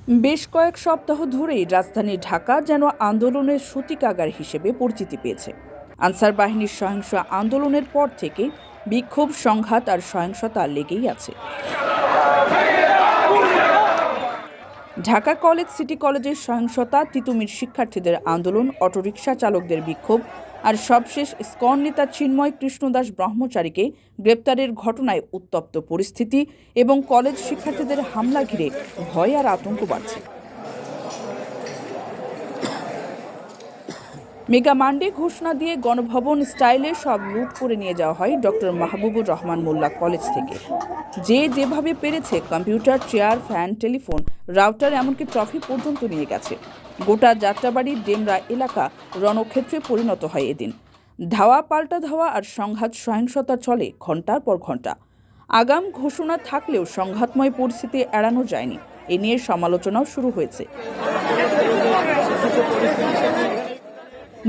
বেশ কয়েক সপ্তাহ ধরেই রাজধানী ঢাকা যেন আন্দোলনের সূতিকাগার হিসেবে পরিচিতি পেয়েছে। আনসার বাহিনীর সহিংস আন্দোলনের পর থেকে বিক্ষোভ, সংঘাত আর সহিংসতা লেগেই আছে। ঢাকা কলেজ, সিটি কলেজের সহিংসতা, তিতুমির শিক্ষার্থীদের আন্দোলন, অটোরিকশা চালকদের বিক্ষোভ আর সবশেষ ইসকন নেতা চিন্ময় কৃষ্ণদাস ব্রহ্মচারীকে গ্রেপ্তারের ঘটনায় উত্তপ্ত পরিস্থিতি এবং কলেজ শিক্ষার্থীদের হামলা ঘিরে ভয় আর আতঙ্ক বাড়ছে। মেগা মান্ডে ঘোষণা দিয়ে গণভবন স্টাইলে সব লুট করে নিয়ে যাওয়া হয় ডক্টর মাহবুবুর রহমান মোল্লা কলেজ থেকে। যেভাবে পেরেছে computer, chair, fan, telephone, router, এমনকি ট্রফি পর্যন্ত নিয়ে গেছে। গোটা যাত্রাবাড়ির ডেমরা এলাকা রণক্ষেত্রে পরিণত হয় এদিন। ধাওয়া পাল্টা ধাওয়া আর সংঘাত, সহিংসতা চলে ঘণ্টার পর ঘণ্টা। আগাম ঘোষণা থাকলেও সংঘাতময় পরিস্থিতি এড়ানো যায়নি। এ নিয়ে সমালোচনাও শুরু হয়েছে।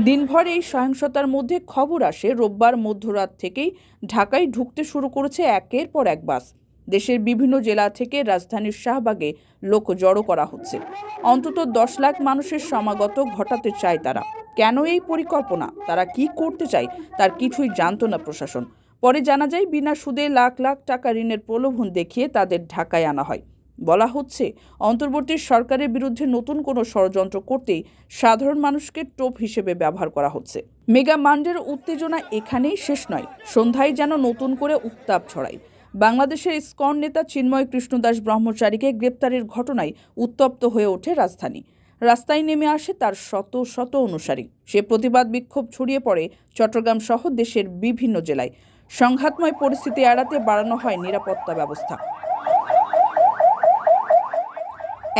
দিনভর এই সহিংসতার মধ্যে খবর আসে রোববার মধ্যরাত থেকেই ঢাকায় ঢুকতে শুরু করেছে একের পর এক বাস। দেশের বিভিন্ন জেলা থেকে রাজধানীর শাহবাগে লোক জড়ো করা হচ্ছে। অন্তত 10 লাখ মানুষের সমাগত ঘটাতে চায় তারা। কেন এই পরিকল্পনা, তারা কি করতে চায়, তার কিছুই জানত না প্রশাসন। পরে জানা যায় বিনা সুদে লাখ লাখ টাকা ঋণের প্রলোভন দেখিয়ে তাদের ঢাকায় আনা হয়। বলা হচ্ছে অন্তর্বর্তী সরকারের বিরুদ্ধে নতুন কোনো ষড়যন্ত্র করতেই সাধারণ মানুষকে টোপ হিসেবে ব্যবহার করা হচ্ছে। মেগা মান্ডের উত্তেজনা এখানেই শেষ নয়, সন্ধ্যায় যেন নতুন করে উত্তাপ ছড়ায়। বাংলাদেশের ইসকন নেতা চিন্ময় কৃষ্ণদাস ব্রহ্মচারীকে গ্রেপ্তারের ঘটনায় উত্তপ্ত হয়ে ওঠে রাজধানী। রাস্তায় নেমে আসে তার শত শত অনুসারী। সে প্রতিবাদ, বিক্ষোভ ছড়িয়ে পড়ে চট্টগ্রাম সহ দেশের বিভিন্ন জেলায়। সংঘাতময় পরিস্থিতি এড়াতে বাড়ানো হয় নিরাপত্তা ব্যবস্থা।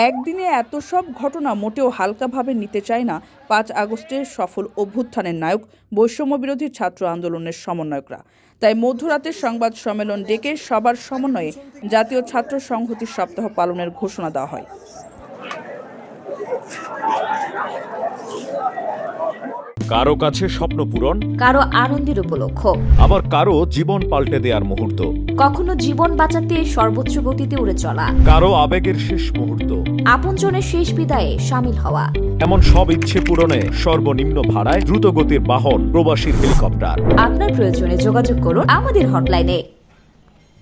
একদিনে এত সব ঘটনা মোটেও হালকাভাবে নিতে চায় না 5 আগস্টের সফল অভ্যুত্থানের নায়ক, বৈষম্য বিরোধী ছাত্র আন্দোলনের সমন্বয়করা। তাই মধ্যরাতে সংবাদ সম্মেলন ডেকে সবার সমন্বয়ে জাতীয় ছাত্র সংহতি সপ্তাহ পালনের ঘোষণা দেওয়া হয়। কারো কাছে স্বপ্ন পূরণ, কারো আনন্দের উপলক্ষ, আবার কারো জীবন পাল্টে দেওয়ার মুহূর্ত, কখনো জীবন বাঁচাতে সর্বোচ্চ গতিতে উড়ে চলা, কারো আবেগের শেষ মুহূর্ত, আপনজনের শেষ বিদায়ে শামিল হওয়া। এমন সব ইচ্ছে পূরণে সর্বনিম্ন ভাড়ায় দ্রুতগতির বাহন প্রবাসীর হেলিকপ্টার। আপনার প্রয়োজনে যোগাযোগ করুন আমাদের হটলাইনে।